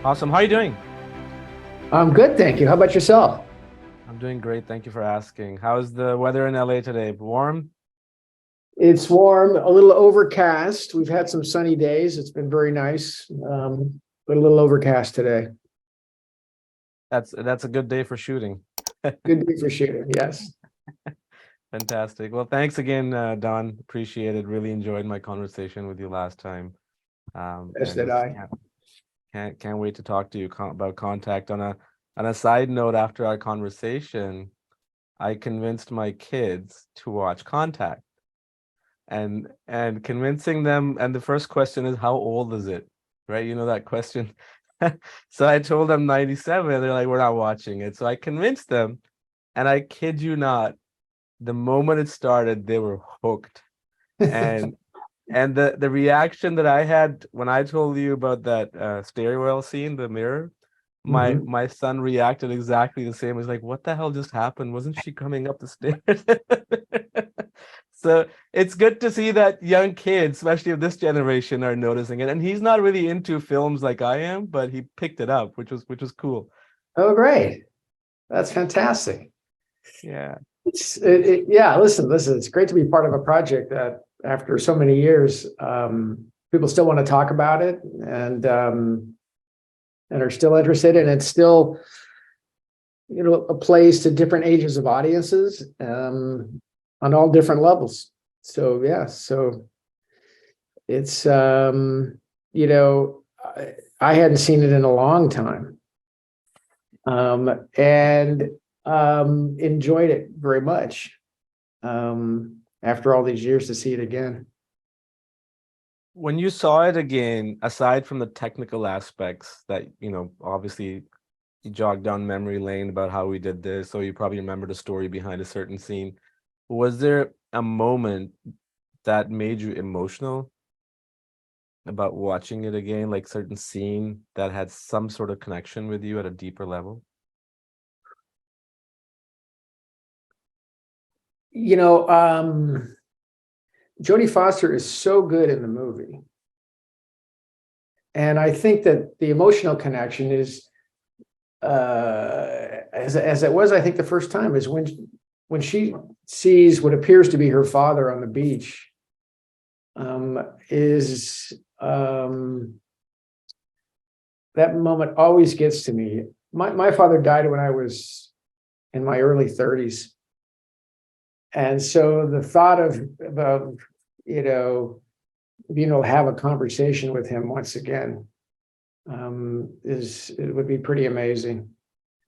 Awesome. How are you doing? I'm good, thank you. How about yourself? I'm doing great. Thank you for asking. How's the weather in LA today? Warm? It's warm, a little overcast. We've had some sunny days. It's been very nice, but a little overcast today. That's a good day for shooting. Good day for shooting. Yes. Fantastic. Well, thanks again, Don. Appreciate it. Really enjoyed my conversation with you last time. Yes, did And I. can't wait to talk to you about Contact. On a side note, after our conversation, I convinced my kids to watch Contact. And convincing them, and the first question is, how old is it? Right? You know that question. So I told them 97. They're like, we're not watching it. So I convinced them, and I kid you not, the moment it started, they were hooked. And the reaction that I had when I told you about that stairwell scene, the mirror, my Mhm. my son reacted exactly the same. He's like, what the hell just happened? Wasn't she coming up the stairs? So it's good to see that young kids, especially of this generation, are noticing it. And he's not really into films like I am, but he picked it up, which was cool. Oh, great. That's fantastic. Yeah. Yeah, listen, it's great to be part of a project that after so many years, people still want to talk about it and are still interested. And it's still, applies to different ages of audiences, on all different levels. So, yeah, so it's you know I hadn't seen it in a long time, and enjoyed it very much, after all these years to see it again. When you saw it again, aside from the technical aspects that, obviously you jogged down memory lane about how we did this, so you probably remember the story behind a certain scene. Was there a moment that made you emotional about watching it again, like certain scene that had some sort of connection with you at a deeper level? you know Jodie Foster is so good in the movie, and I think that the emotional connection is, as it was, I think, the first time, is when she sees what appears to be her father on the beach. Is That moment always gets to me. My father died when I was in my early 30s, and so the thought of about being able to have a conversation with him once again, is it would be pretty amazing.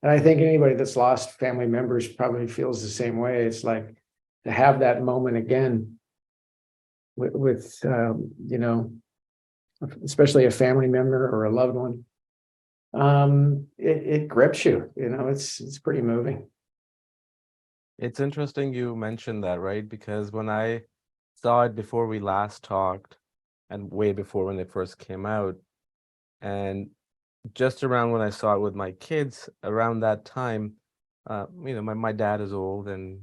And I think anybody that's lost family members probably feels the same way. It's like to have that moment again with especially a family member or a loved one. It grips you. It's pretty moving. It's interesting you mentioned that, right? Because when I saw it before we last talked, and way before when it first came out, and just around when I saw it with my kids, around that time, my dad is old and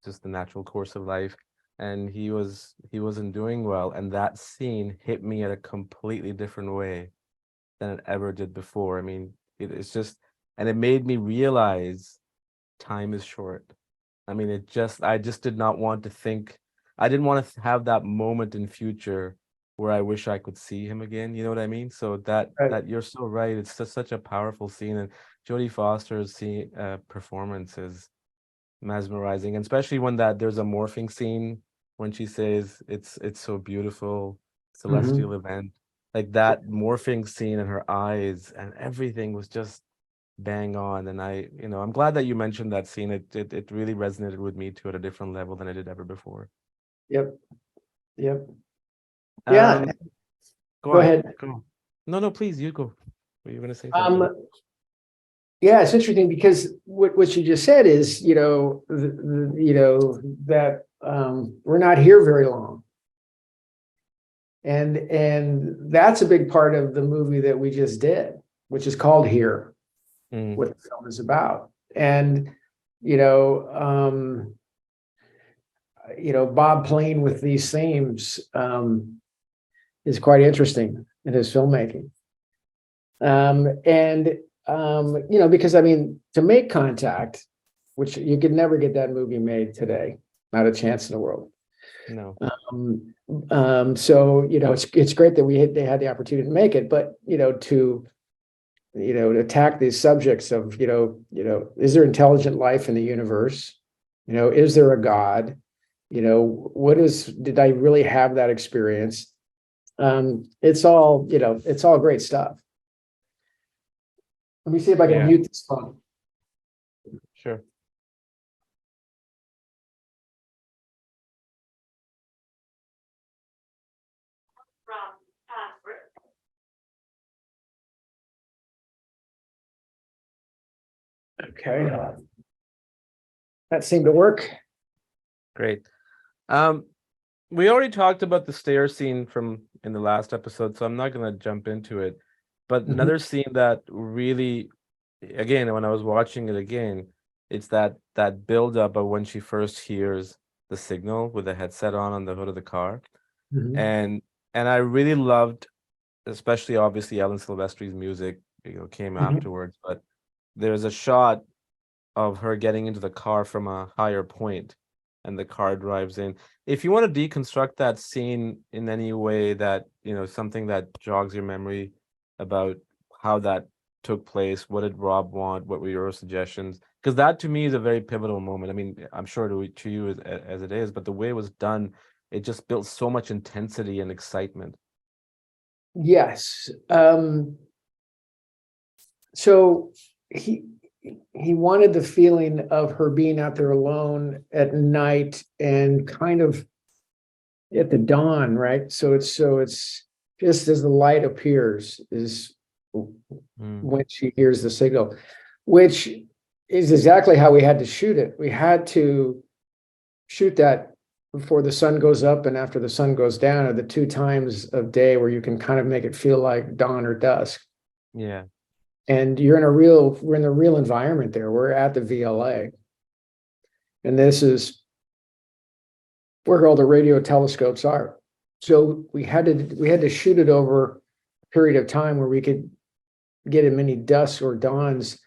just the natural course of life, and he wasn't doing well, and that scene hit me at a completely different way than it ever did before. I mean, it's just, and it made me realize time is short. I mean, I just did not want to think, I didn't want to have that moment in future where I wish I could see him again. You know what I mean? So Right. that you're so right. It's just such a powerful scene, and Jodie Foster's performance is mesmerizing, and especially when that there's a morphing scene when she says it's so beautiful, celestial Mhm. event. Like that morphing scene in her eyes and everything was just bang on. And I'm glad that you mentioned that scene. It really resonated with me too at a different level than it did ever before. Yep. Yep. Yeah. Um, Go Go on, ahead. go on. No, no, please, you go. Were you gonna say something? Um, yeah, it's interesting because what you just said is, that we're not here very long. And that's a big part of the movie that we just did, which is called Here, Mm. what the film is about. And, you know, um, Bob playing with these themes, is quite interesting in his filmmaking. Because I mean, to make Contact, which you could never get that movie made today, not a chance in the world. No. So it's great that they had the opportunity to make it, but to attack these subjects of is there intelligent life in the universe? Is there a God? Did I really have that experience? It's all great stuff. Let me see if I can Yeah. mute this phone. Sure. Okay. That seemed to work. Great. We already talked about the stair scene from in the last episode, so I'm not gonna jump into it. But Mhm. another scene that really, again, when I was watching it again, it's that build up of when she first hears the signal with the headset on the hood of the car. Mhm. And I really loved, especially obviously Alan Silvestri's music, came Mhm. afterwards, but there's a shot of her getting into the car from a higher point and the car drives in. If you want to deconstruct that scene in any way that, something that jogs your memory about how that took place, what did Rob want? What were your suggestions? Because that to me is a very pivotal moment. I mean, I'm sure to you as it is, but the way it was done, it just built so much intensity and excitement. Yes. So he he wanted the feeling of her being out there alone at night and kind of at the dawn, right? So it's just as the light appears is Mm, when she hears the signal, which is exactly how we had to shoot it. We had to shoot that before the sun goes up and after the sun goes down are the two times of day where you can kind of make it feel like dawn or dusk. yeah. And we're in the real environment there. We're at the VLA. And this is where all the radio telescopes are. So we had to shoot it over a period of time where we could get as many dusks or dawns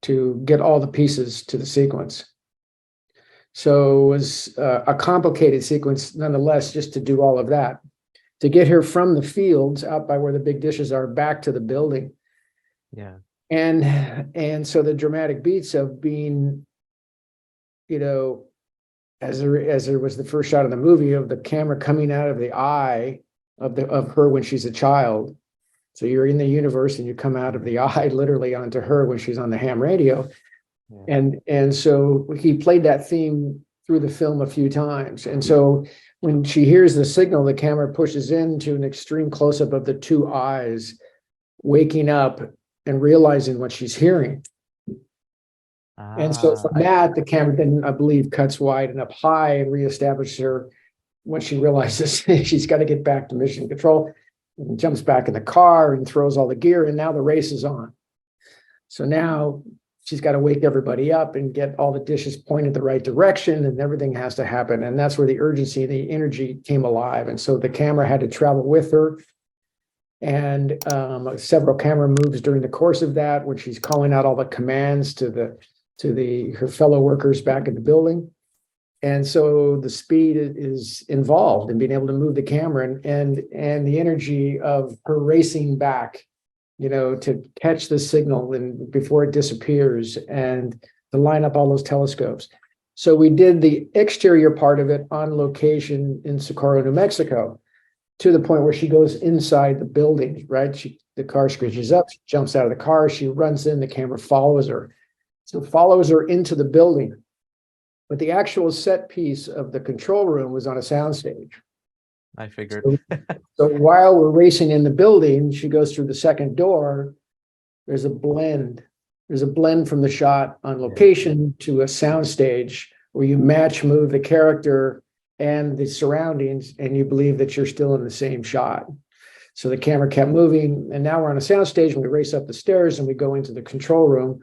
to get all the pieces to the sequence. So it was a complicated sequence nonetheless, just to do all of that. To get her from the fields out by where the big dishes are back to the building. Yeah. And so the dramatic beats of being, you know, as there was the first shot of the movie of the camera coming out of the eye of her when she's a child. So you're in the universe and you come out of the eye literally onto her when she's on the ham radio. Yeah. And so he played that theme through the film a few times. And so when she hears the signal, the camera pushes into an extreme close-up of the two eyes waking up and realizing what she's hearing. And so Ah, from that, the camera then, I believe, cuts wide and up high and reestablishes her when she realizes she's got to get back to mission control, and jumps back in the car and throws all the gear. And now the race is on. So now she's got to wake everybody up and get all the dishes pointed the right direction, and everything has to happen. And that's where the urgency, the energy came alive. And so the camera had to travel with her. And several camera moves during the course of that, when she's calling out all the commands to her fellow workers back in the building. And so the speed is involved in being able to move the camera and the energy of her racing back, to catch the signal and before it disappears and to line up all those telescopes. So we did the exterior part of it on location in Socorro, New Mexico, to the point where she goes inside the building, right? The car screeches up, she jumps out of the car, she runs in, the camera follows her. So follows her into the building. But the actual set piece of the control room was on a soundstage. I figured. So while we're racing in the building, she goes through the second door. There's a blend. There's a blend from the shot on location to a soundstage where you match move the character and the surroundings, and you believe that you're still in the same shot. So the camera kept moving, and now we're on a soundstage, and we race up the stairs and we go into the control room.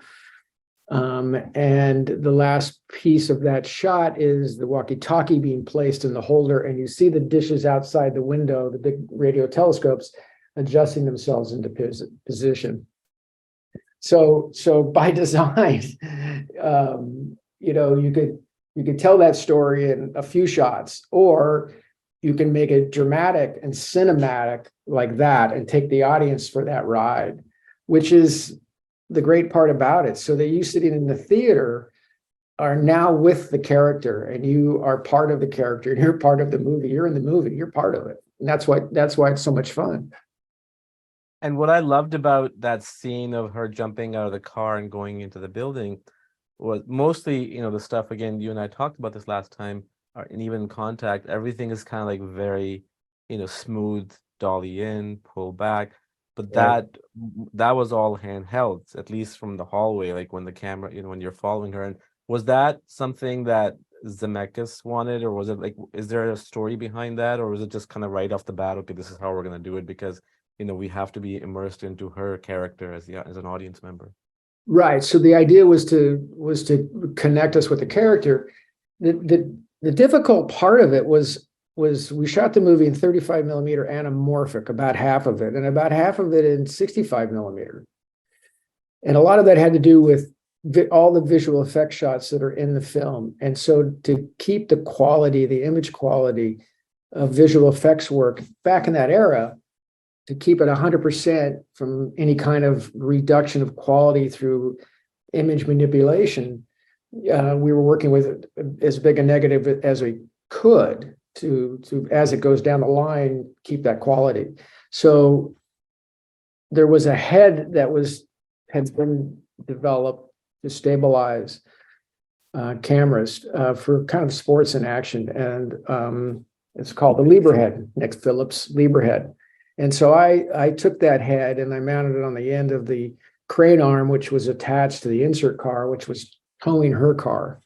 And the last piece of that shot is the walkie-talkie being placed in the holder, and you see the dishes outside the window, the big radio telescopes, adjusting themselves into position. So by design, you could tell that story in a few shots, or you can make it dramatic and cinematic like that and take the audience for that ride, which is the great part about it. So that you sitting in the theater are now with the character, and you are part of the character, and you're part of the movie. You're in the movie, you're part of it. And that's why it's so much fun. And what I loved about that scene of her jumping out of the car and going into the building was mostly, the stuff, again, you and I talked about this last time, and even in Contact, everything is kind of like very, smooth, dolly in, pull back. But Right. that was all handheld, at least from the hallway, like when the camera, when you're following her. And was that something that Zemeckis wanted, or was it like, is there a story behind that, or was it just kind of right off the bat, okay, this is how we're gonna do it because we have to be immersed into her character as an audience member? Right. So the idea was to connect us with the character. The difficult part of it was we shot the movie in 35 millimeter anamorphic, about half of it, and about half of it in 65 millimeter. And a lot of that had to do with all the visual effect shots that are in the film. And so to keep the quality, the image quality of visual effects work back in that era, to keep it 100% from any kind of reduction of quality through image manipulation, we were working with as big a negative as we could to as it goes down the line, keep that quality. So there was a head that had been developed to stabilize cameras for kind of sports and action, and it's called the Lieber head, Nick Phillips Lieber head. And so I took that head and I mounted it on the end of the crane arm, which was attached to the insert car, which was towing her car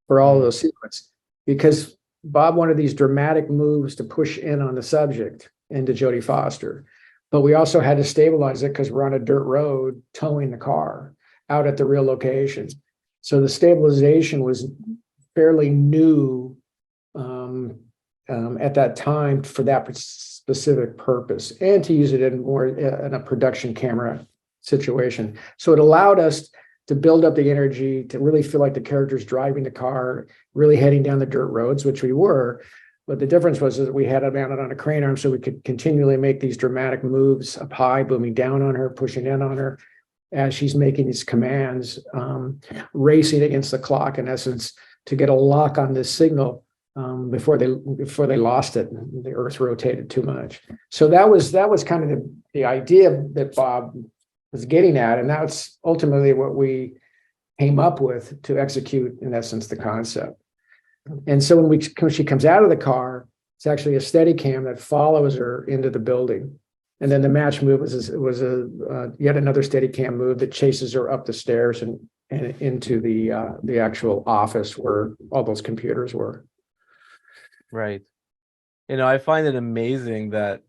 for all of those sequences, because Bob wanted these dramatic moves to push in on the subject into Jodie Foster. But we also had to stabilize it because we're on a dirt road towing the car out at the real location. So the stabilization was fairly new at that time for that specific purpose, and to use it in more in a production camera situation. So it allowed us to build up the energy, to really feel like the character's driving the car, really heading down the dirt roads, which we were. But the difference was that we had it mounted on a crane arm, so we could continually make these dramatic moves up high, booming down on her, pushing in on her as she's making these commands, racing against the clock, in essence, to get a lock on this signal before they lost it. The Earth rotated too much. So that was kind of the idea that Bob was getting at, and that's ultimately what we came up with to execute, in essence, the concept. And so when she comes out of the car, it's actually a steady cam that follows her into the building. And then the match move was yet another steady cam move that chases her up the stairs and into the actual office where all those computers were. Right. I find it amazing that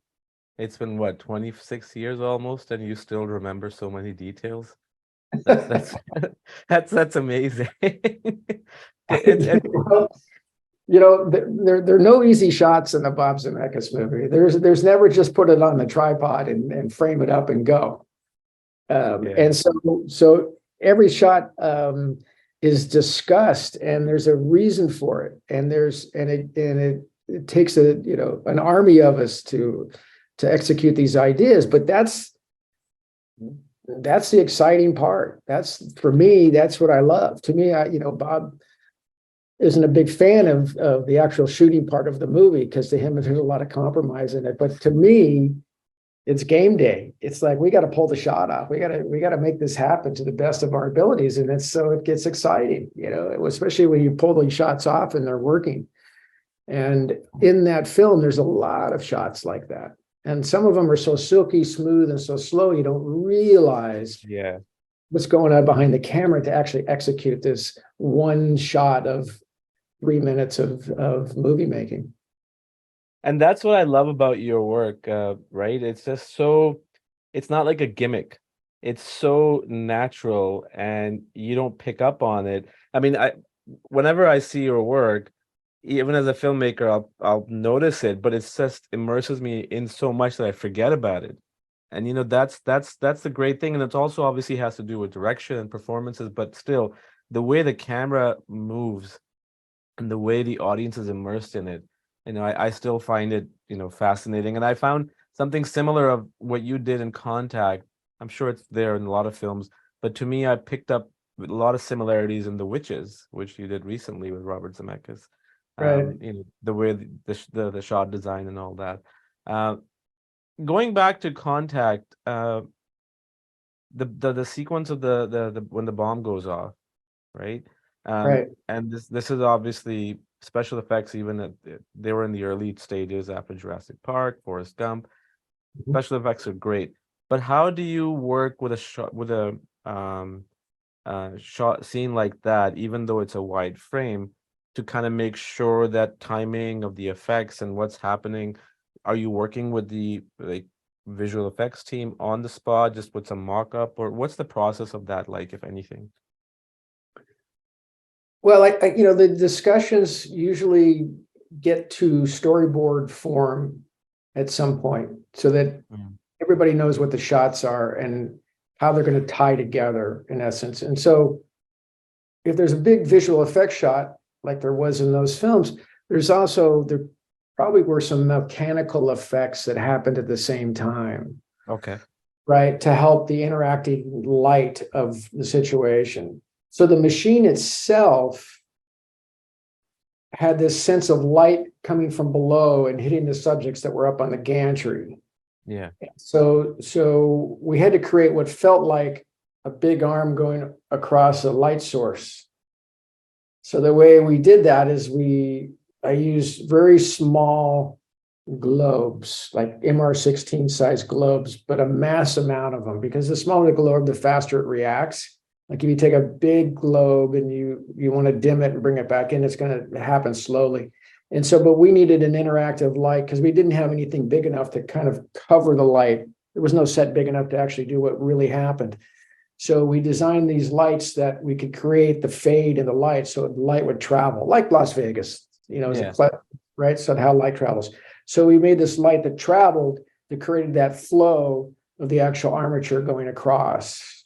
it's been, what, 26 years almost, and you still remember so many details. That's that's amazing. Well, there are no easy shots in a Bob Zemeckis movie. There's never just put it on the tripod and frame it up and go. Yeah. And so every shot is discussed, and there's a reason for it, and it takes an army of us to execute these ideas. But that's the exciting part. That's, for me, that's what I love. To me, Bob isn't a big fan of the actual shooting part of the movie, because to him there's a lot of compromise in it. But to me, it's game day. It's like, we got to pull the shot off. We got to make this happen to the best of our abilities, and it gets exciting, especially when you pull these shots off and they're working. And in that film, there's a lot of shots like that, and some of them are so silky smooth and so slow you don't realize what's going on behind the camera to actually execute this one shot of 3 minutes of movie making. And that's what I love about your work, right? It's just it's not like a gimmick. It's so natural, and you don't pick up on it. I mean, whenever I see your work, even as a filmmaker, I'll notice it, but it just immerses me in so much that I forget about it. And that's the great thing, and it's also obviously has to do with direction and performances, but still the way the camera moves and the way the audience is immersed in it, I still find it, fascinating. And I found something similar of what you did in Contact. I'm sure it's there in a lot of films, but to me, I picked up a lot of similarities in The Witches, which you did recently with Robert Zemeckis. Right, The way the shot design and all that. Uh, Going back to Contact, the sequence of the when the bomb goes off, right? right. And this is obviously special effects. Even they were in the early stages after Jurassic Park, Forrest Gump. Mhm. Special effects are great, but how do you work with a shot with a um shot scene like that, even though it's a wide frame, to kind of make sure that timing of the effects and what's happening? Are you working with the like visual effects team on the spot, just with some mock-up, or what's the process of that like, if anything? Well, the discussions usually get to storyboard form at some point so that Mm. everybody knows what the shots are and how they're going to tie together in essence. And so if there's a big visual effect shot like there was in those films, there probably were some mechanical effects that happened at the same time, Okay. right? To help the interacting light of the situation. So the machine itself had this sense of light coming from below and hitting the subjects that were up on the gantry. Yeah. So we had to create what felt like a big arm going across a light source. So the way we did that is I used very small globes, like MR16 size globes, but a mass amount of them, because the smaller the globe, the faster it reacts. Like if you take a big globe and you want to dim it and bring it back in, it's going to happen slowly. And so, but we needed an interactive light because we didn't have anything big enough to kind of cover the light. There was no set big enough to actually do what really happened. So we designed these lights that we could create the fade in the light so the light would travel, like Las Vegas, is Yeah. right? So how light travels. So we made this light that traveled that created that flow of the actual armature going across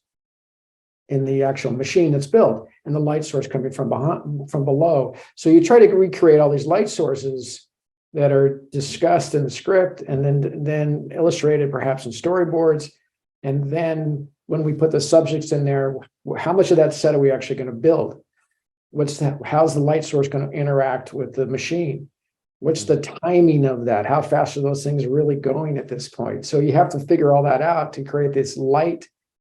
in the actual machine that's built, and the light source coming from below. So you try to recreate all these light sources that are discussed in the script and then illustrated perhaps in storyboards. And then when we put the subjects in there, how much of that set are we actually going to build? How's the light source going to interact with the machine? What's the timing of that? How fast are those things really going at this point? So you have to figure all that out to create this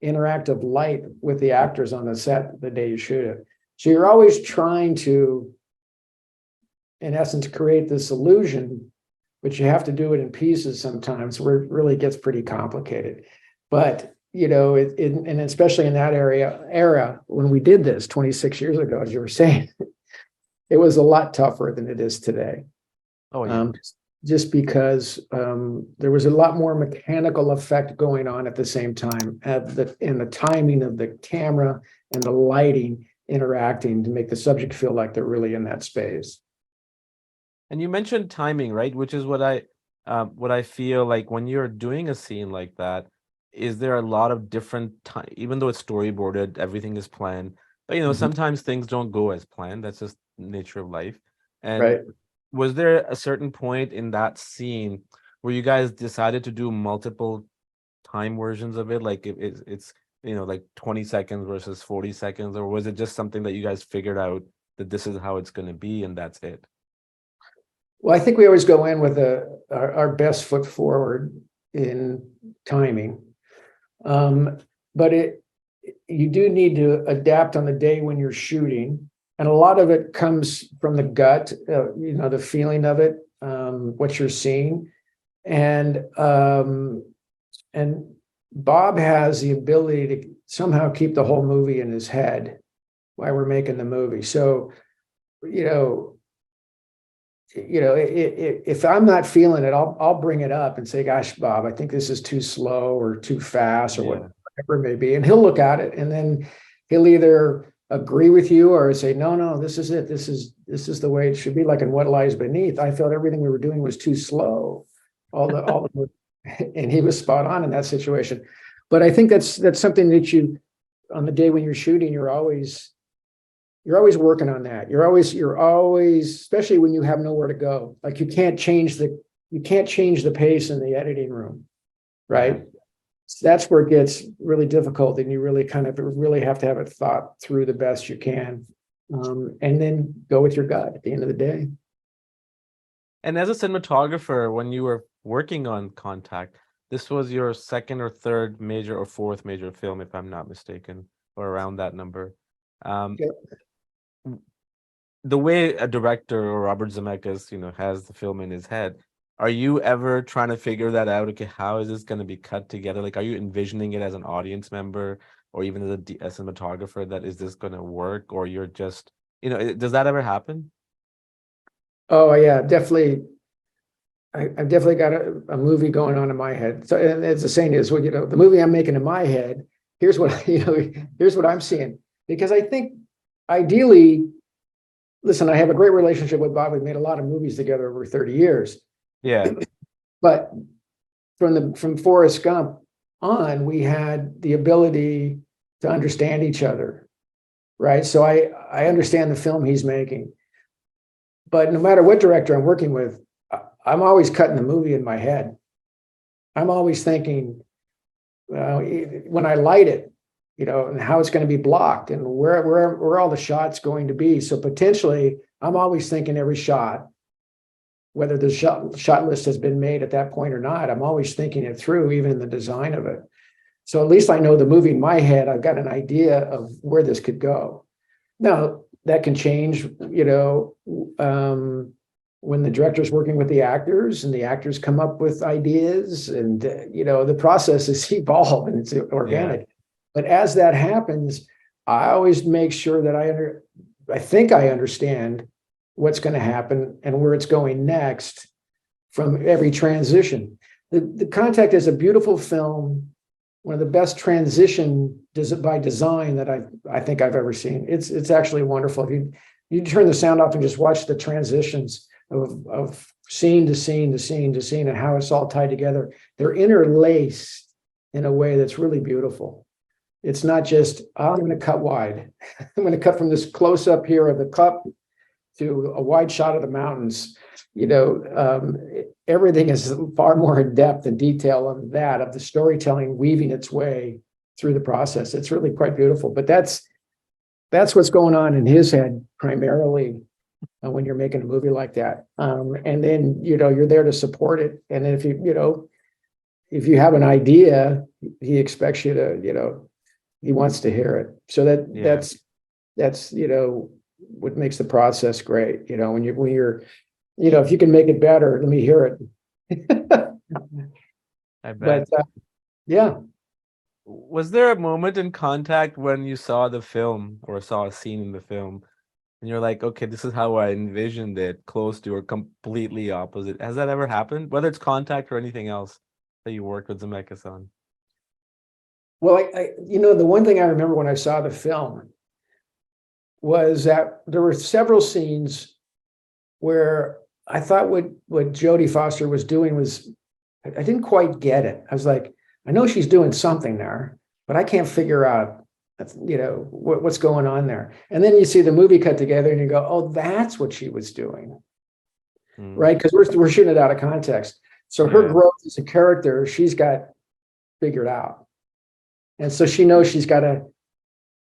interactive light with the actors on the set the day you shoot it. So you're always trying to, in essence, create this illusion, but you have to do it in pieces sometimes where it really gets pretty complicated. But and especially in that era when we did this 26 years ago, as you were saying, it was a lot tougher than it is today. Oh yeah. Just because there was a lot more mechanical effect going on at the same time, and the timing of the camera and the lighting interacting to make the subject feel like they're really in that space. And you mentioned timing, right? Which is what I feel like when you're doing a scene like that, is there a lot of different time, even though it's storyboarded, everything is planned, but Mhm. sometimes things don't go as planned. That's just nature of life. And Right. was there a certain point in that scene where you guys decided to do multiple time versions of it? Like if it's like 20 seconds versus 40 seconds, or was it just something that you guys figured out that this is how it's going to be and that's it? Well, I think we always go in with our best foot forward in timing. But you do need to adapt on the day when you're shooting. And a lot of it comes from the gut, the feeling of it, what you're seeing. And and Bob has the ability to somehow keep the whole movie in his head while we're making the movie. So, you know, if I'm not feeling it, I'll bring it up and say, "Gosh, Bob, I think this is too slow or too fast or Yeah. whatever it may be," and he'll look at it and then he'll either agree with you or say, "No, no, this is it. This is the way it should be." Like in What Lies Beneath, I felt everything we were doing was too slow. All the and he was spot on in that situation. But I think that's something that you, on the day when you're shooting, you're always working on that. You're always, especially when you have nowhere to go. Like you can't change the pace in the editing room, right? Yeah. So that's where it gets really difficult, and you really have to have it thought through the best you can, and then go with your gut at the end of the day. And as a cinematographer, when you were working on Contact, this was your second or third major or fourth major film, if I'm not mistaken, or around that number. Um, Yeah. the way a director or Robert Zemeckis, has the film in his head, are you ever trying to figure that out? Okay, how is this going to be cut together? Like, are you envisioning it as an audience member or even as a cinematographer that is this going to work? Or you're just, does that ever happen? Oh yeah, definitely. I've definitely got a movie going on in my head. So, and it's the saying is, well, the movie I'm making in my head, here's what here's what I'm seeing. Because I think ideally, listen, I have a great relationship with Bob. We've made a lot of movies together over 30 years. Yeah. But from Forrest Gump on, we had the ability to understand each other, right? So I understand the film he's making. But no matter what director I'm working with, I'm always cutting the movie in my head. I'm always thinking, when I light it, and how it's going to be blocked and where all the shots going to be. So potentially, I'm always thinking every shot, whether the shot list has been made at that point or not. I'm always thinking it through, even in the design of it. So at least I know the movie in my head. I've got an idea of where this could go. Now that can change, when the director's working with the actors and the actors come up with ideas, and the process is evolved and it's organic. Yeah. But as that happens, I always make sure that I think I understand what's going to happen and where it's going next from every transition. The Contact is a beautiful film, one of the best transition by design that I think I've ever seen. It's actually wonderful. If you turn the sound off and just watch the transitions of scene to scene to scene to scene and how it's all tied together, they're interlaced in a way that's really beautiful. It's not just, oh, I'm going to cut wide. I'm going to cut from this close up here of the cup to a wide shot of the mountains. Everything is far more in depth and detail of the storytelling weaving its way through the process. It's really quite beautiful. But that's what's going on in his head primarily when you're making a movie like that. And then you're there to support it. And then if you have an idea, he expects you to he wants to hear it. So Yeah. that's what makes the process great. When you're if you can make it better, let me hear it. I bet. But yeah. Was there a moment in Contact when you saw the film or saw a scene in the film and you're like, okay, this is how I envisioned it, close to or completely opposite? Has that ever happened? Whether it's Contact or anything else that you worked with Zemeckis on? Well, the one thing I remember when I saw the film was that there were several scenes where I thought what Jodie Foster was doing was, I didn't quite get it. I was like, I know she's doing something there, but I can't figure out, what's going on there. And then you see the movie cut together and you go, oh, that's what she was doing. Right? Because we're shooting it out of context. So her Yeah. growth as a character, she's got figured out. And so she knows she's got to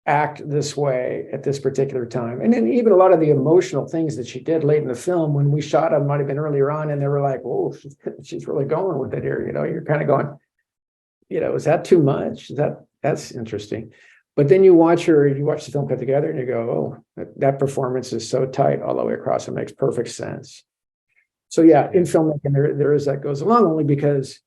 act this way at this particular time. And then even a lot of the emotional things that she did late in the film, when we shot them, might have been earlier on, and they were like, oh, she's really going with it here. You're kind of going, is that too much? That's interesting. But then you watch the film cut together and you go, oh, that performance is so tight all the way across. It makes perfect sense. So yeah, in filmmaking, there is that goes along, only because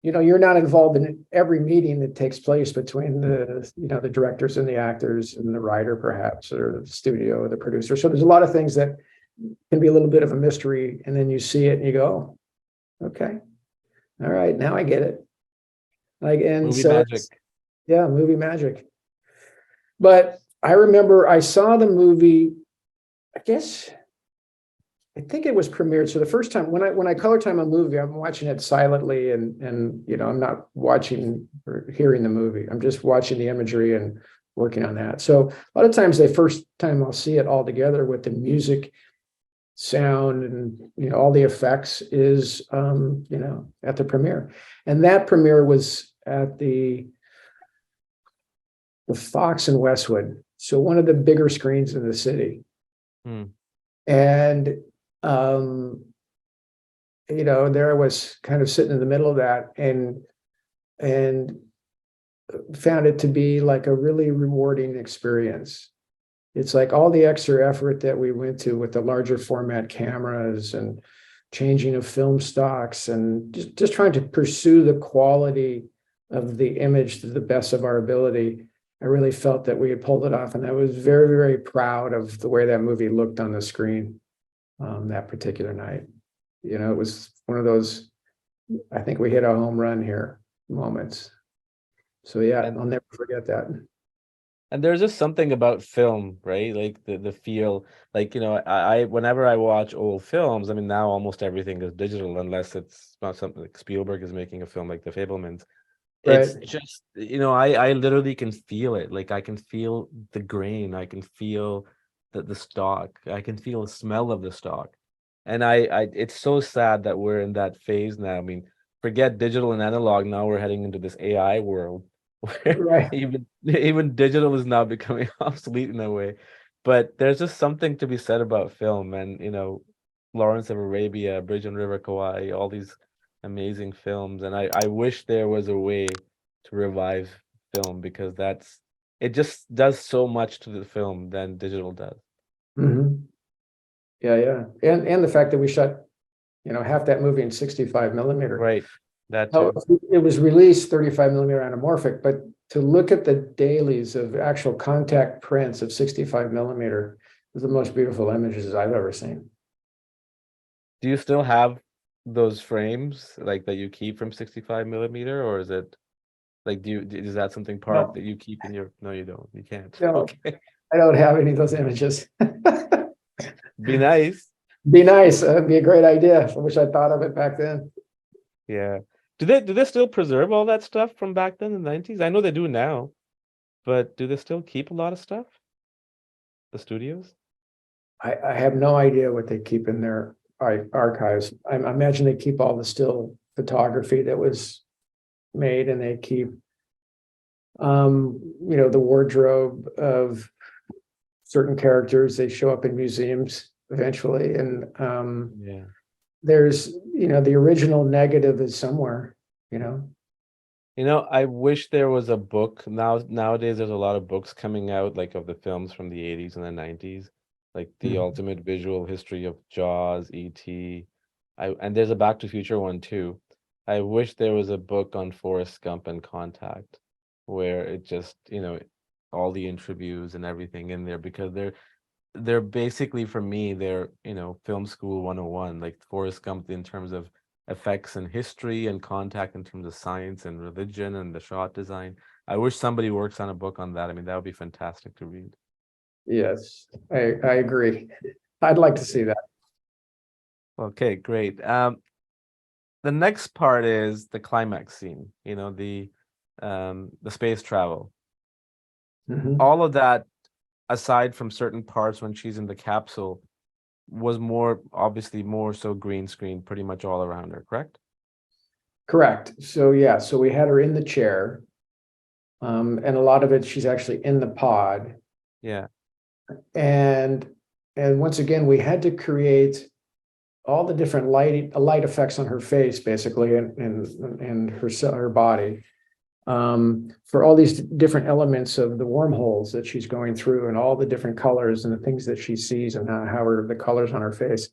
you're not involved in every meeting that takes place between the directors and the actors and the writer, perhaps, or the studio or the producer. So there's a lot of things that can be a little bit of a mystery, and then you see it and you go, oh, okay, all right, now I get it. Movie magic. Yeah, movie magic. But I remember I saw the movie, I guess I think it was premiered. So the first time when I color time a movie, I'm watching it silently, and I'm not watching or hearing the movie. I'm just watching the imagery and working on that. So a lot of times the first time I'll see it all together with the music, sound, and all the effects is at the premiere. And that premiere was at the Fox in Westwood. So one of the bigger screens in the city. Hmm. And there I was kind of sitting in the middle of that, and found it to be like a really rewarding experience. It's like all the extra effort that we went to with the larger format cameras and changing of film stocks and just trying to pursue the quality of the image to the best of our ability. I really felt that we had pulled it off, and I was very, very proud of the way that movie looked on the screen that particular night. It was one of those, I think we hit a home run here moments. So yeah, And I'll never forget that. there's just something about film, right? Like the feel, like I whenever I watch old films, I mean now almost everything is digital unless it's not something like Spielberg is making a film like The Fabelmans. It's Right. just, I literally can feel it. Like I can feel the grain, I can feel the stock, I can feel the smell of the stock. And I it's so sad that we're in that phase now. I mean, forget digital and analog, now we're heading into this AI world where Right. even digital is now becoming obsolete in a way. But there's just something to be said about film, and Lawrence of Arabia, Bridge on River Kwai, all these amazing films. And I wish there was a way to revive film, because it just does so much to the film than digital does. Mhm. Yeah, yeah. And the fact that we shot, half that movie in 65 millimeter. Right. That Now, too. it was released 35 millimeter anamorphic, but to look at the dailies of actual contact prints of 65 millimeter is the most beautiful images I've ever seen. Do you still have those frames like that you keep from 65 millimeter, or is it like is that something part No, that you keep in your? No, you don't. You can't. no, Okay. I don't have any of those images. Be nice. Be nice. That'd be a great idea. I wish I thought of it back then. Yeah. Do they still preserve all that stuff from back then in the 90s? I know they do now, but do they still keep a lot of stuff? The studios? I have no idea what they keep in their archives. I imagine they keep all the still photography that was made, and they keep the wardrobe of certain characters. They show up in museums eventually, and Yeah. there's the original negative is somewhere. I wish there was a book. Nowadays there's a lot of books coming out like of the films from the 80s and the 90s, like The Mhm. Ultimate Visual History of Jaws, E.T. And there's a Back to Future one too. I wish there was a book on Forrest Gump and Contact, where it just, all the interviews and everything in there, because they're basically, for me, they're film school 101, like Forrest Gump in terms of effects and history, and Contact in terms of science and religion and the shot design. I wish somebody works on a book on that. I mean, that would be fantastic to read. Yes, I agree. I'd like to see that. Okay, great. The next part is the climax scene, the space travel. Mhm. All of that, aside from certain parts when she's in the capsule, was obviously more so green screen pretty much all around her, correct? Correct. So yeah, so we had her in the chair, and a lot of it she's actually in the pod, Yeah. and once again we had to create all the different light effects on her face, basically, and her body, for all these different elements of the wormholes that she's going through, and all the different colors and the things that she sees, and how are the colors on her face.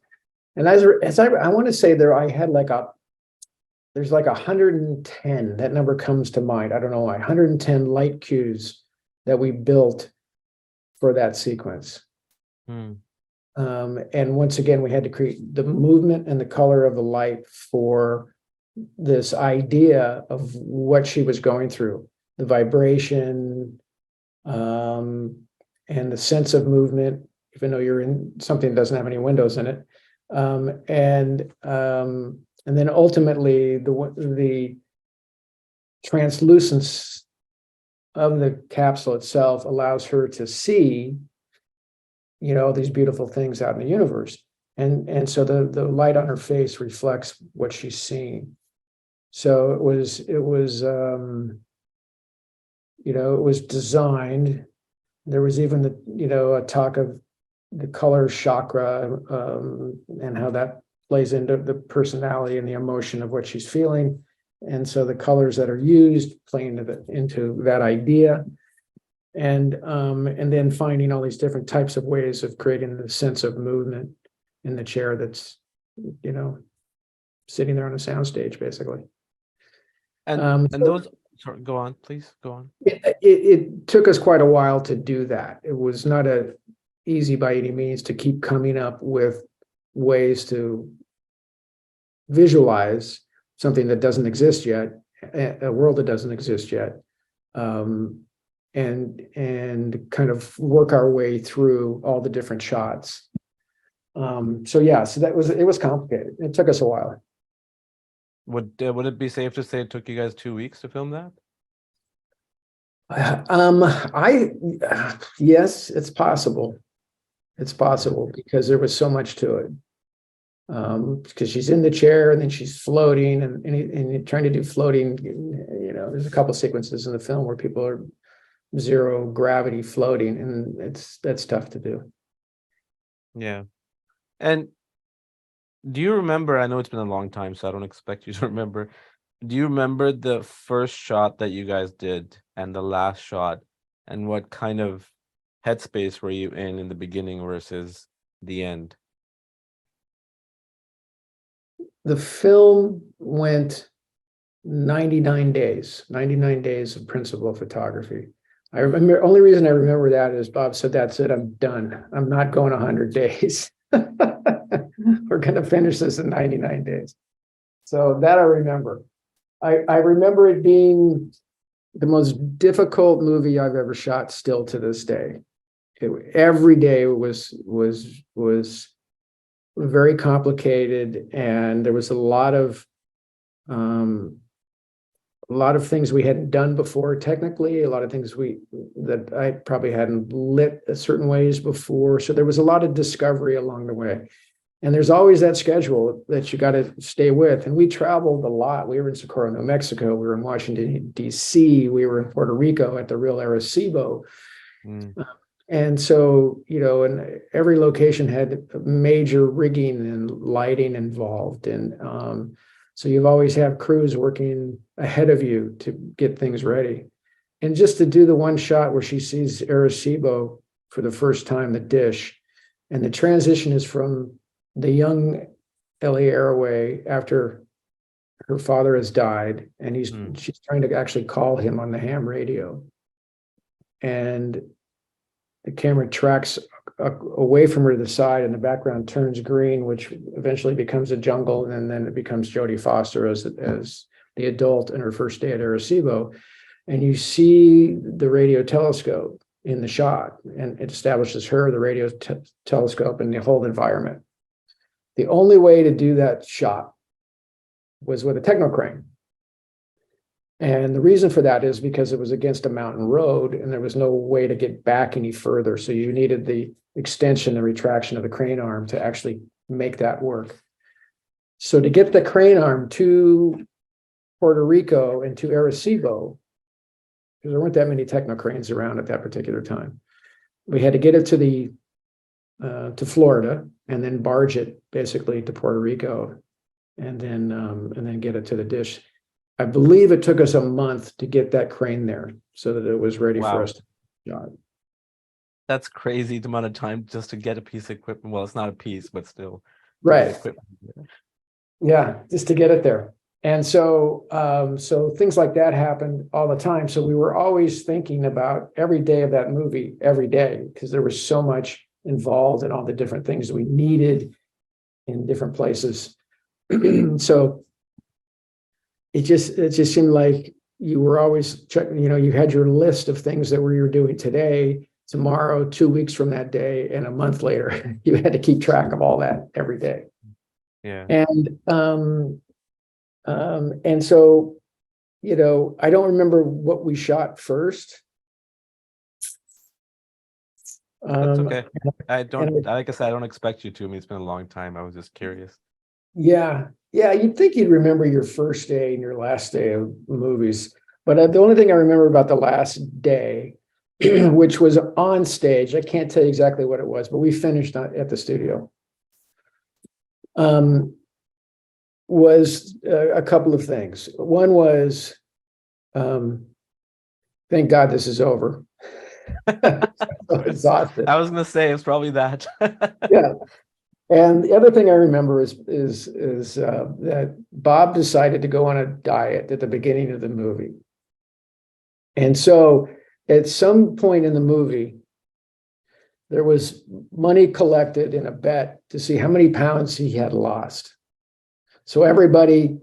And as I want to say there, I had there's like 110, that number comes to mind. I don't know why, 110 light cues that we built for that sequence. Hmm. And once again, we had to create the movement and the color of the light for this idea of what she was going through, the vibration, and the sense of movement, even though you're in something that doesn't have any windows in it. And then ultimately the translucence of the capsule itself allows her to see, these beautiful things out in the universe. And so the light on her face reflects what she's seeing. So it was designed. There was even a talk of the color chakra, and how that plays into the personality and the emotion of what she's feeling. And so the colors that are used play into that idea. And then finding all these different types of ways of creating the sense of movement in the chair that's, sitting there on a soundstage, basically. And So those, sorry, go on, please, go on. it took us quite a while to do that. It was not easy by any means to keep coming up with ways to visualize something that doesn't exist yet, a world that doesn't exist yet, and kind of work our way through all the different shots. So it was complicated. It took us a while. Would it be safe to say it took you guys 2 weeks to film that? Yes, it's possible. It's possible because there was so much to it. Because she's in the chair and then she's floating and trying to do floating. There's a couple sequences in the film where people are zero gravity floating, and that's tough to do. Yeah. And do you remember, I know it's been a long time, so I don't expect you to remember. Do you remember the first shot that you guys did and the last shot, and what kind of headspace were you in the beginning versus the end? The film went 99 days of principal photography. I remember, only reason I remember that is Bob said, "That's it, I'm done. I'm not going 100 days. We're going to finish this in 99 days." So that I remember. I remember it being the most difficult movie I've ever shot still to this day. Every day was very complicated, and there was a lot of things we hadn't done before technically, a lot of things that I probably hadn't lit certain ways before. So there was a lot of discovery along the way. And there's always that schedule that you got to stay with. And we traveled a lot. We were in Socorro, New Mexico. We were in Washington, D.C. We were in Puerto Rico at the real Arecibo. And so, and every location had major rigging and lighting involved. And so you've always have crews working ahead of you to get things ready. And just to do the one shot where she sees Arecibo for the first time, the dish, and the transition is from the young Ellie Arroway after her father has died, and she's trying to actually call him on the ham radio. And the camera tracks away from her to the side, and the background turns green, which eventually becomes a jungle, and then it becomes Jodie Foster as the adult in her first day at Arecibo. And you see the radio telescope in the shot, and it establishes her, the radio telescope, and the whole environment. The only way to do that shot was with a technocrane. And the reason for that is because it was against a mountain road and there was no way to get back any further. So you needed the extension and retraction of the crane arm to actually make that work. So to get the crane arm to Puerto Rico and to Arecibo, because there weren't that many technocranes around at that particular time, we had to get it to Florida and then barge it basically to Puerto Rico, and then get it to the dish. I believe it took us a month to get that crane there so that it was ready for us to shot. That's crazy, the amount of time just to get a piece of equipment. Well, it's not a piece, but still. Right. Yeah, just to get it there. And so things like that happened all the time. So we were always thinking about every day of that movie, every day, because there was so much involved in all the different things we needed in different places. So it just seemed like you were always checking, you had your list of things that we were doing today, tomorrow, 2 weeks from that day, and a month later. You had to keep track of all that every day. Yeah. And so, you know, I don't remember what we shot first. That's Um, okay. I don't, and like I said, I don't expect you to. I mean, it's been a long time. I was just curious. yeah, yeah, you'd think you'd remember your first day and your last day of movies. But the only thing I remember about the last day, which was on stage, I can't tell you exactly what it was, but we finished at the studio. Was a couple of things. One was, thank God this is over. So exhausted. I was gonna say it's probably that. Yeah. And the other thing I remember is that Bob decided to go on a diet at the beginning of the movie. And so at some point in the movie, there was money collected in a bet to see how many pounds he had lost. So everybody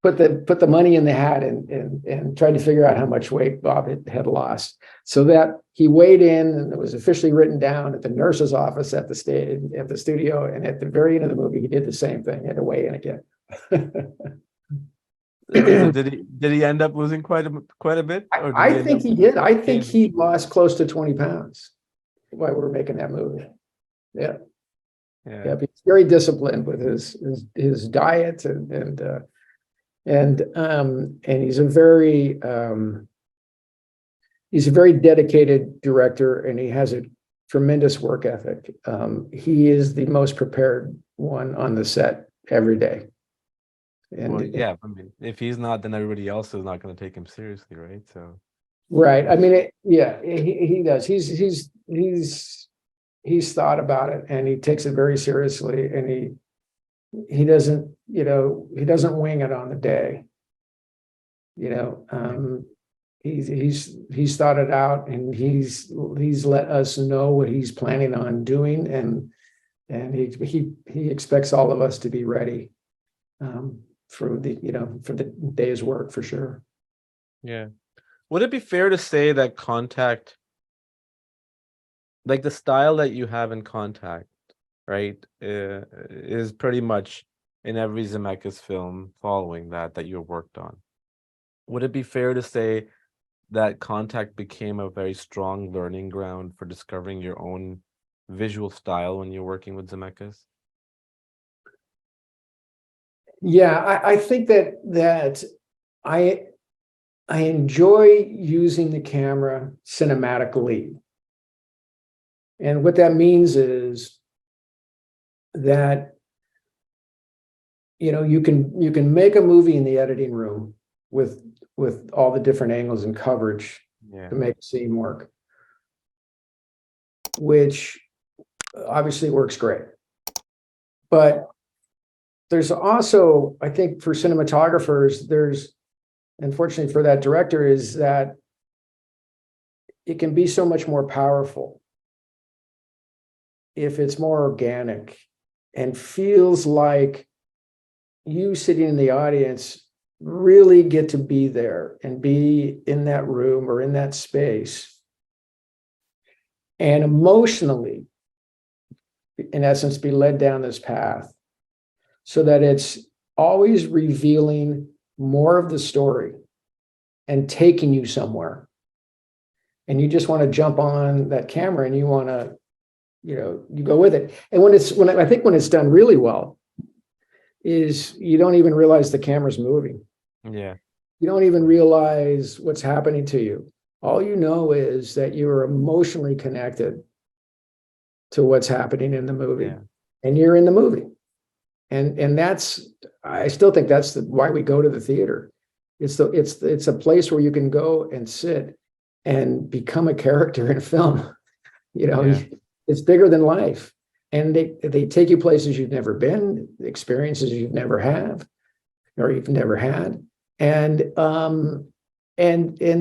put the money in the hat and tried to figure out how much weight Bob had lost. So that he weighed in, and it was officially written down at the nurse's office at the studio. And at the very end of the movie, he did the same thing. He had to weigh in again. Did he end up losing quite a bit, or did I he end think up he did. I think gaining? he lost close to 20 pounds while we were making that movie. Yeah. Yeah. Yeah. He's very disciplined with his diet and he's a very dedicated director, and he has a tremendous work ethic. He is the most prepared one on the set every day. Well, And yeah. I mean, if he's not, then everybody else is not going to take him seriously, right? So. right. I mean, yeah, he does. He's thought about it, and he takes it very seriously, and he doesn't, he doesn't wing it on the day. He's thought it out, and he's let us know what he's planning on doing, and he expects all of us to be ready for the day's work for sure. Yeah. Would it be fair to say that Contact, like the style that you have in Contact, right, is pretty much in every Zemeckis film following that you worked on? Would it be fair to say that Contact became a very strong learning ground for discovering your own visual style when you're working with Zemeckis? Yeah, I think that I I enjoy using the camera cinematically. And what that means is that you can make a movie in the editing room with all the different angles and coverage Yeah. to make a scene work, which obviously works great. But there's also, I think, for cinematographers, there's, unfortunately for that director, is that it can be so much more powerful if it's more organic and feels like you sitting in the audience really get to be there and be in that room or in that space, and emotionally, in essence, be led down this path, so that it's always revealing more of the story and taking you somewhere. And you just want to jump on that camera, and you want to, you go with it. And I think when it's done really well, is you don't even realize the camera's moving. Yeah. You don't even realize what's happening to you. All you know is that you are emotionally connected to what's happening in the movie, Yeah. and you're in the movie. And that's, I still think that's why we go to the theater. It's a place where you can go and sit and become a character in a film. Yeah. It's bigger than life. And they take you places you've never been, experiences you've never have or you've never had. And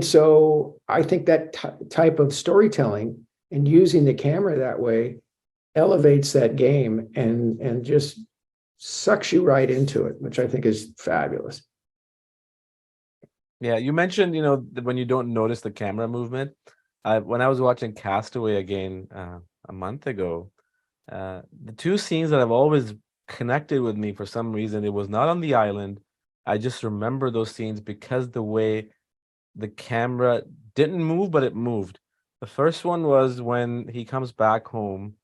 so I think that type of storytelling and using the camera that way elevates that game and just sucks you right into it, which I think is fabulous. Yeah, you mentioned, when you don't notice the camera movement. When I was watching Castaway again a month ago, the two scenes that I've always connected with me for some reason. It was not on the island. I just remember those scenes because the way the camera didn't move, but it moved. The first one was when he comes back home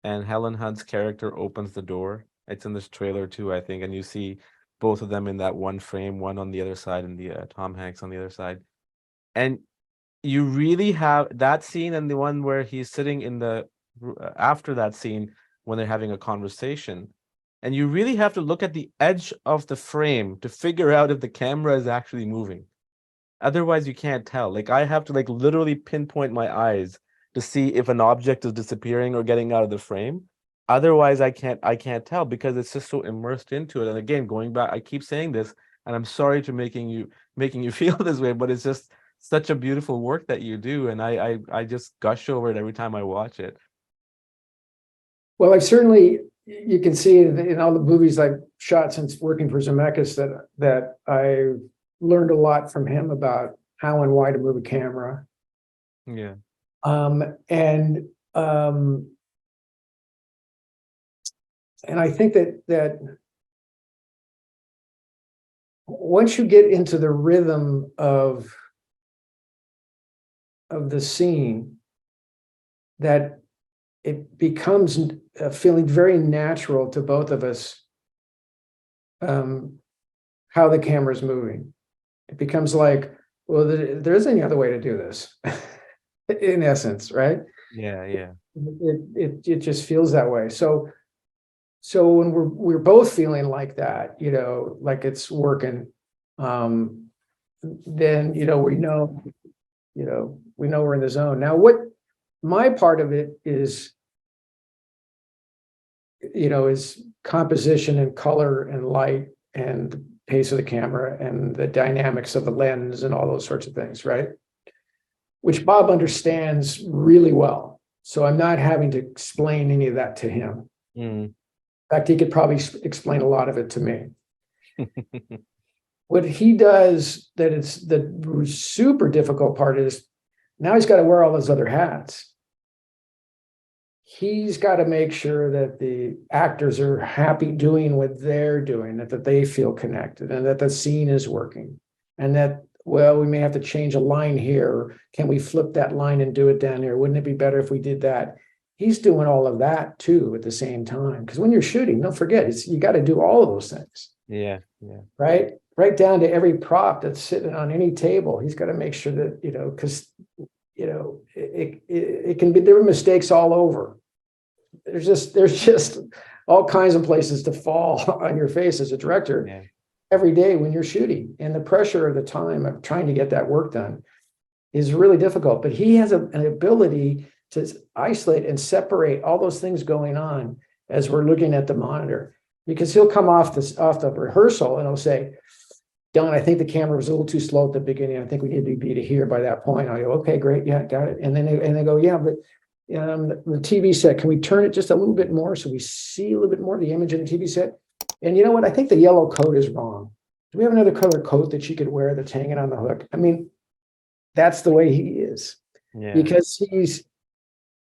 and Helen Hunt's character opens the door. It's in this trailer too, I think, and you see both of them in that one frame, one on the other side and the Tom Hanks on the other side. And you really have that scene and the one where he's sitting in the after that scene when they're having a conversation. And you really have to look at the edge of the frame to figure out if the camera is actually moving. Otherwise, you can't tell. Like I have to like literally pinpoint my eyes to see if an object is disappearing or getting out of the frame. Otherwise, I can't tell because it's just so immersed into it. And again, going back, I keep saying this, and I'm sorry to making you feel this way, but it's just such a beautiful work that you do, and I just gush over it every time I watch it. Well, I've certainly, you can see in all the movies I've shot since working for Zemeckis that I learned a lot from him about how and why to move a camera. Yeah. And I think that once you get into the rhythm of the scene, that it becomes feeling very natural to both of us, how the camera's moving. It becomes like, well, there isn't any other way to do this, in essence, right? Yeah, yeah. It just feels that way. So when we're both feeling like that, like it's working, then we know we're in the zone. Now, what my part of it is composition and color and light and pace of the camera and the dynamics of the lens and all those sorts of things, right? Which Bob understands really well. So I'm not having to explain any of that to him. Mm. In fact, he could probably explain a lot of it to me. What he does, that it's the super difficult part, is now he's got to wear all those other hats. He's got to make sure that the actors are happy doing what they're doing, that they feel connected, and that the scene is working, and that, well, we may have to change a line here. Can we flip that line and do it down here? Wouldn't it be better if we did that? He's doing all of that too at the same time. Because when you're shooting, don't forget, you got to do all of those things. Yeah, yeah. Right down to every prop that's sitting on any table. He's got to make sure that, because it can be, there are mistakes all over. There's just all kinds of places to fall on your face as a director every day when you're shooting, and the pressure of the time of trying to get that work done is really difficult. But he has an ability to isolate and separate all those things going on as we're looking at the monitor, because he'll come off the rehearsal and he'll say, Don, I think the camera was a little too slow at the beginning. I think we need to be to here by that point. I go, okay, great, yeah, got it. And then they go, yeah, but the TV set, can we turn it just a little bit more so we see a little bit more of the image in the TV set? And you know what? I think the yellow coat is wrong. Do we have another color coat that she could wear that's hanging on the hook? I mean, that's the way he is. Yeah. Because he's,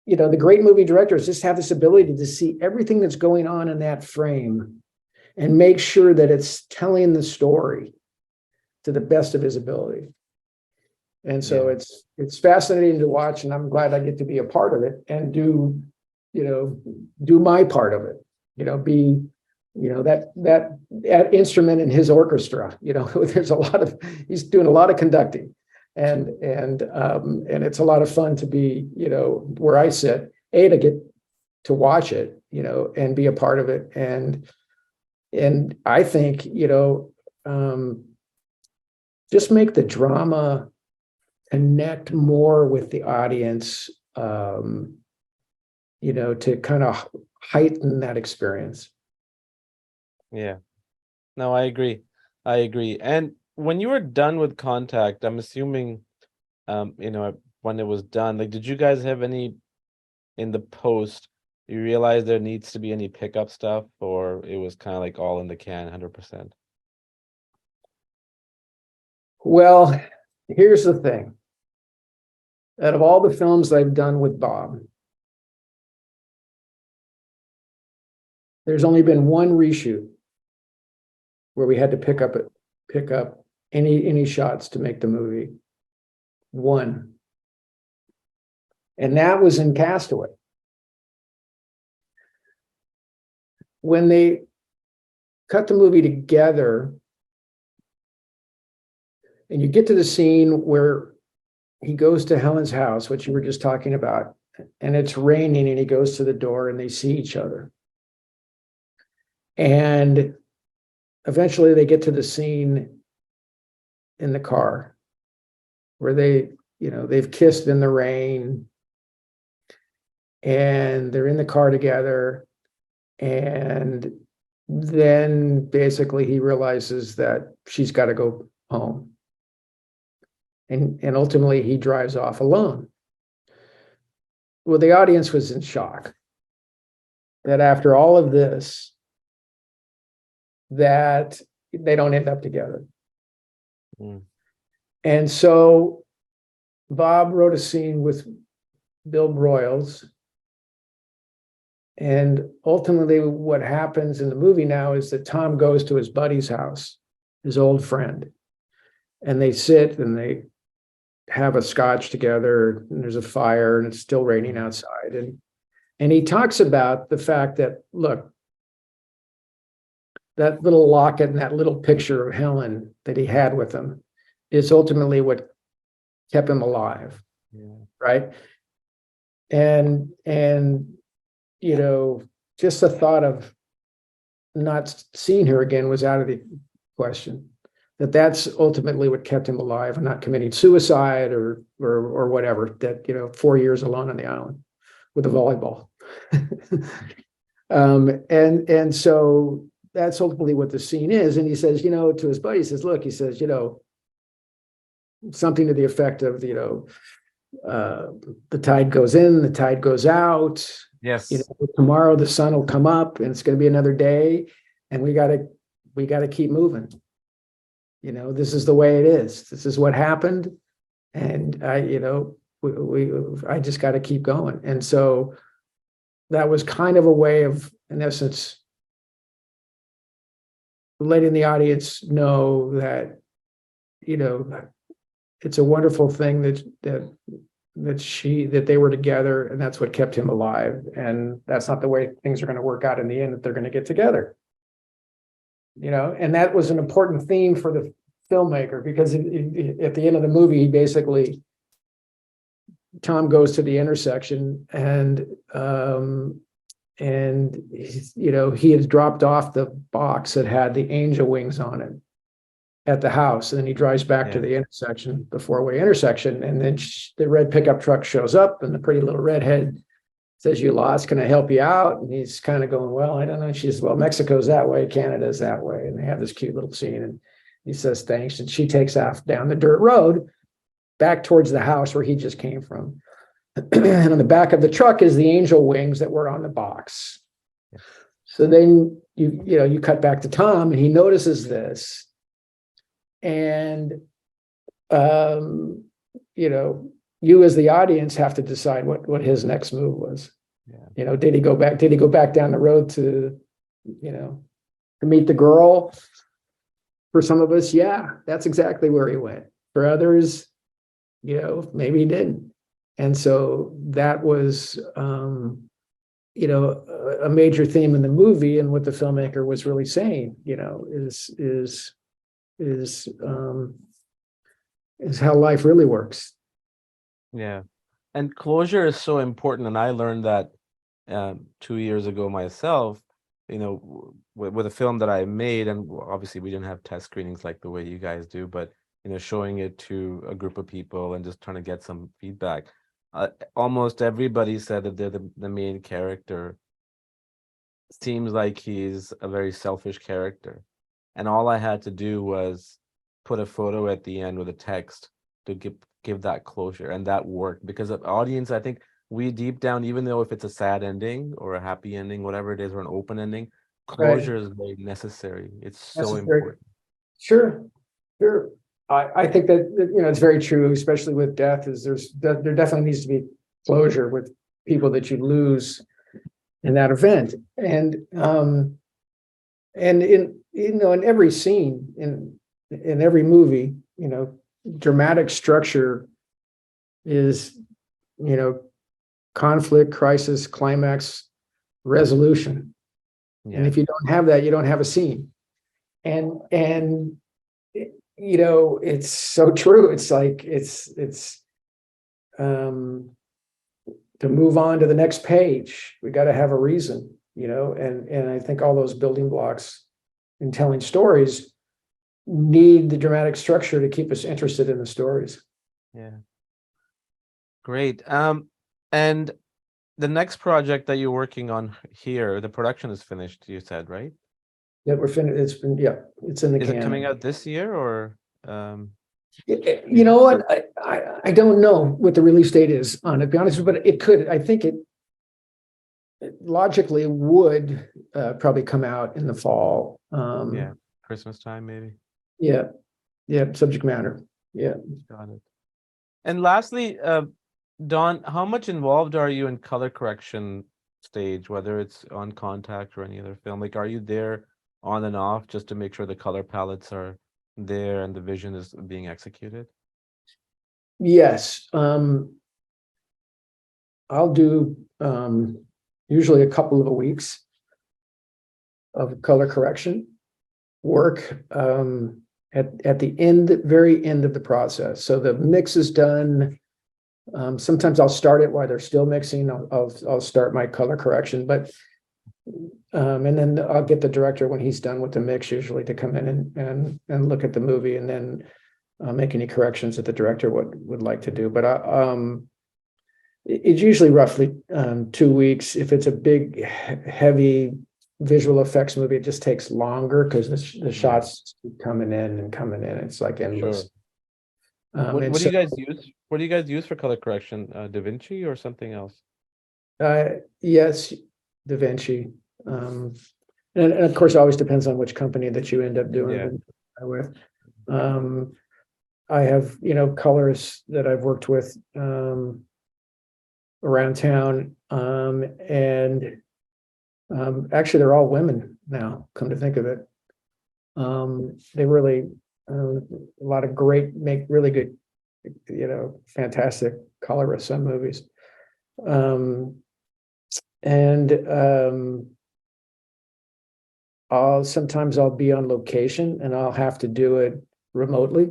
the great movie directors just have this ability to see everything that's going on in that frame and make sure that it's telling the story to the best of his ability. And so it's fascinating to watch, and I'm glad I get to be a part of it and do my part of it, be, that instrument in his orchestra, there's he's doing a lot of conducting, and it's a lot of fun to be, where I sit, to get to watch it, and be a part of it. And I think, just make the drama connect more with the audience, to kind of heighten that experience. Yeah. No, I agree. And when you were done with Contact, I'm assuming, when it was done, like, did you guys have any in the post, you realize there needs to be any pickup stuff, or it was kind of like all in the can, 100%? Well, here's the thing. Out of all the films I've done with Bob, There's only been one reshoot where we had to pick up any shots to make the movie. One. And that was in Castaway. When they cut the movie together, and you get to the scene where he goes to Helen's house, which you were just talking about, and it's raining, and he goes to the door and they see each other. And eventually they get to the scene in the car where they've kissed in the rain and they're in the car together. And then basically he realizes that she's got to go home. And ultimately he drives off alone. Well, the audience was in shock that after all of this, that they don't end up together. Mm. And so Bob wrote a scene with Bill Broyles. And ultimately what happens in the movie now is that Tom goes to his buddy's house, his old friend, and they sit and they have a scotch together, and there's a fire and it's still raining outside. And he talks about the fact that, look, that little locket and that little picture of Helen that he had with him is ultimately what kept him alive. Yeah. Right. And just the thought of not seeing her again was out of the question. That's ultimately what kept him alive and not committing suicide or whatever, that 4 years alone on the island with a volleyball. And so that's ultimately what the scene is. And he says, to his buddy, he says, look, he says, something to the effect of, the tide goes in, the tide goes out. Yes. Tomorrow the sun will come up and it's going to be another day. And we got to keep moving. This is the way it is. This is what happened. And I just got to keep going. And so that was kind of a way of, in essence, letting the audience know that, it's a wonderful thing that they were together, and that's what kept him alive. And that's not the way things are going to work out in the end, that they're going to get together. And that was an important theme for the filmmaker, because at the end of the movie, he basically, Tom goes to the intersection and he had dropped off the box that had the angel wings on it at the house. And then he drives back to the intersection, the four-way intersection. And then the red pickup truck shows up, and the pretty little redhead says, "You lost, can I help you out?" And he's kind of going, "Well, I don't know." She says, "Well, Mexico's that way, Canada's that way." And they have this cute little scene. And he says, "Thanks." And she takes off down the dirt road back towards the house where he just came from. And on the back of the truck is the angel wings that were on the box. So then you cut back to Tom, and he notices this. And you as the audience have to decide what his next move was. Yeah. Did he go back down the road to meet the girl? For some of us, yeah, that's exactly where he went. For others, maybe he didn't. And so that was a major theme in the movie, and what the filmmaker was really saying, is how life really works. Yeah. And closure is so important. And I learned that 2 years ago myself, with a film that I made, and obviously we didn't have test screenings like the way you guys do, but, showing it to a group of people and just trying to get some feedback. Almost everybody said that they're the main character. Seems like he's a very selfish character. And all I had to do was put a photo at the end with a text to give that closure, and that worked, because the audience, I think we deep down, even though if it's a sad ending or a happy ending, whatever it is, or an open ending, closure is very necessary. It's so important. Sure. I think that it's very true, especially with death. There definitely needs to be closure with people that you lose in that event. And in every scene, in every movie, dramatic structure is, conflict, crisis, climax, resolution. And Yeah. if you don't have that, you don't have a scene. And it's so true. It's like it's to move on to the next page, we got to have a reason, and I think all those building blocks in telling stories need the dramatic structure to keep us interested in the stories. Yeah. Great. And the next project that you're working on here, the production is finished, you said, right? That we're finished. It's been, yeah, it's in the Is it can. coming out this year or You know what? I don't know what the release date is on it, to be honest, but it could. I think it logically would probably come out in the fall. yeah, Christmas time maybe? Yeah, yeah, subject matter. Yeah. Got it. And lastly, Don, how much involved are you in color correction stage, whether it's on Contact or any other film? Like, are you there on and off just to make sure the color palettes are there and the vision is being executed? Yes. I'll do usually a couple of weeks of color correction work at the very end of the process. So the mix is done. Sometimes I'll start it while they're still mixing. I'll start my color correction, but and then I'll get the director when he's done with the mix, usually, to come in and look at the movie, and then make any corrections that the director would like to do. But it's usually roughly 2 weeks. If it's a big, heavy visual effects movie, it just takes longer because the shots keep coming in and coming in. It's like endless. Sure. And What do so, you guys use? What do you guys use for color correction? Da Vinci or something else? yes, Da Vinci. And of course, it always depends on which company that you end up doing Yeah. it with. I have, colorists that I've worked with around town, and actually, they're all women now, come to think of it. They really, a lot of make really good, fantastic colorists on movies. And sometimes I'll be on location and I'll have to do it remotely.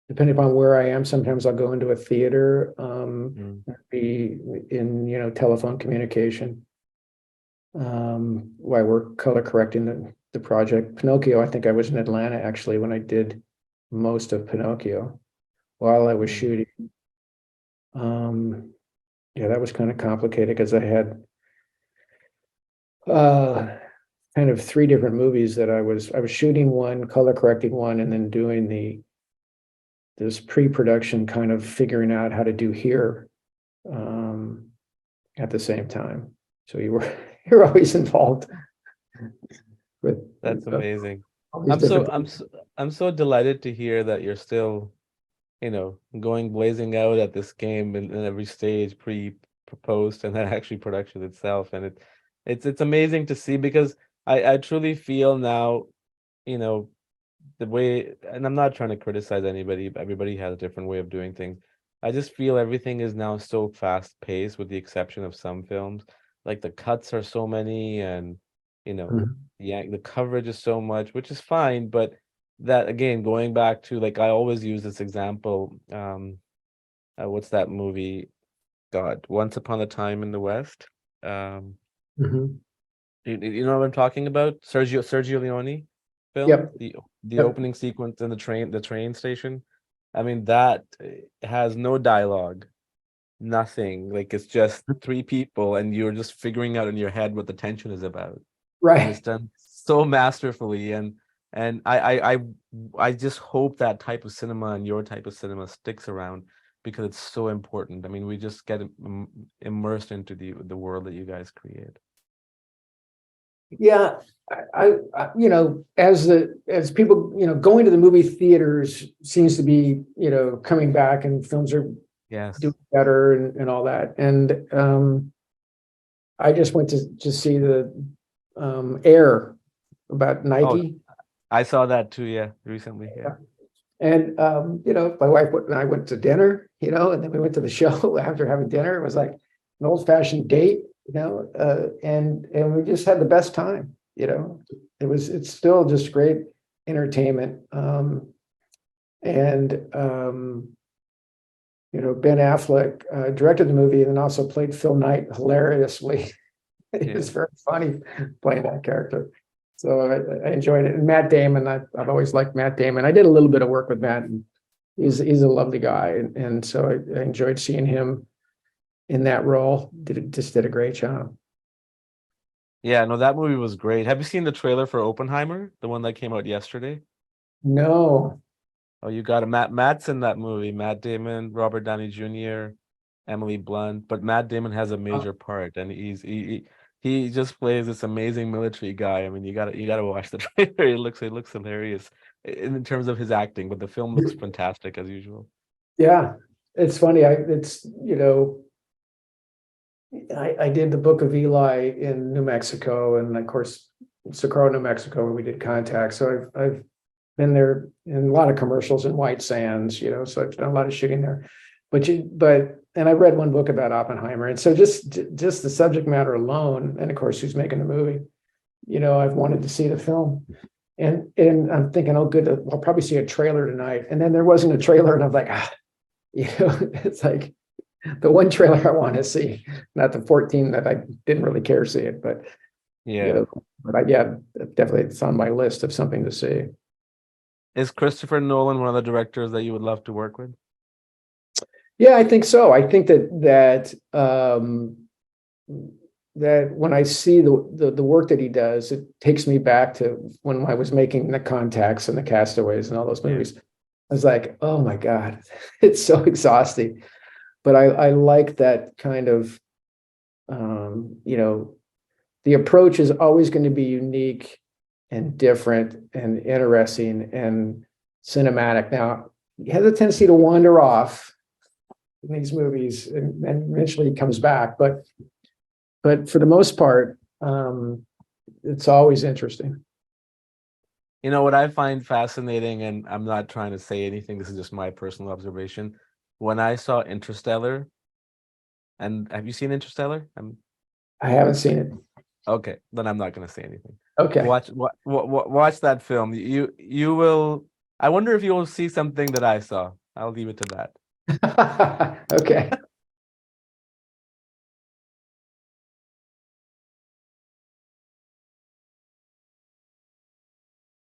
Depending upon where I am, sometimes I'll go into a theater, be in, telephone communication. While we're color correcting the project. Pinocchio, I think I was in Atlanta actually when I did most of Pinocchio while I was shooting. Yeah, that was kind of complicated because I had kind of 3 different movies that I was shooting one, color correcting one, and then doing this pre-production, kind of figuring out how to do here at the same time. So you're always involved with. That's amazing. All these I'm so different. I'm so delighted to hear that you're still, going blazing out at this game in every stage, post, and then actually production itself. And it's amazing to see because I truly feel now, you know, the way, and I'm not trying to criticize anybody, everybody has a different way of doing things. I just feel everything is now so fast paced with the exception of some films. Like the cuts are so many and you know, Mhm. the coverage is so much, which is fine, but that again, going back to like I always use this example, what's that movie? God, Once Upon a Time in the West. Um, Mhm. you know what I'm talking about? Sergio Leone film, Yep. the Yep. opening sequence in the train station. I mean, that has no dialogue, nothing. Like it's just 3 people, and you're just figuring out in your head what the tension is about, and it's Right. done so masterfully. And I just hope that type of cinema and your type of cinema sticks around because it's so important. I mean, we just get immersed into the world that you guys create. Yeah. As people, going to the movie theaters seems to be, coming back, and films are Yes. doing better and all that. And I just went to see the Air about Oh, Nike. I saw that too. Yeah, recently. Yeah. And my wife and I went to dinner, and then we went to the show after having dinner. It was like an old-fashioned date, and we just had the best time. It's still just great entertainment. And Ben Affleck directed the movie and then also played Phil Knight hilariously. It Yeah. was very funny playing that character. So I enjoyed it. And Matt Damon, I've always liked Matt Damon. I did a little bit of work with Matt, and he's a lovely guy. And so I enjoyed seeing him in that role. Just did a great job. Yeah, no, that movie was great. Have you seen the trailer for Oppenheimer, the one that came out yesterday? No. Oh, you got it. Matt's in that movie. Matt Damon, Robert Downey Jr., Emily Blunt. But Matt Damon has a major part, and he just plays this amazing military guy. I mean, you gotta watch the trailer. It looks hilarious in terms of his acting, but the film looks fantastic as usual. Yeah, it's funny. I did the Book of Eli in New Mexico, and of course, Socorro, New Mexico, where we did Contact. So I've been there in a lot of commercials in White Sands, so I've done a lot of shooting there. And I read one book about Oppenheimer, and so just the subject matter alone, and of course, who's making the movie, I've wanted to see the film, and I'm thinking, oh, good, I'll probably see a trailer tonight, and then there wasn't a trailer, and I'm like, it's like the one trailer I want to see, not the 14 that I didn't really care to see it, but Yeah. yeah, definitely it's on my list of something to see. Is Christopher Nolan one of the directors that you would love to work with? Yeah, I think so. I think that when I see the work that he does, it takes me back to when I was making the Contacts and the Castaways and all those Yeah. movies. I was like, oh my God, it's so exhausting. But I like that kind of, the approach is always going to be unique and different and interesting and cinematic. Now, he has a tendency to wander off in these movies, and eventually he comes back. But for the most part, it's always interesting. You know what I find fascinating, and I'm not trying to say anything, this is just my personal observation. When I saw Interstellar, and have you seen Interstellar? I haven't seen it. Okay, then I'm not gonna say anything. Okay. Watch that film. You will. I wonder if you will see something that I saw. I'll leave it to that. Okay.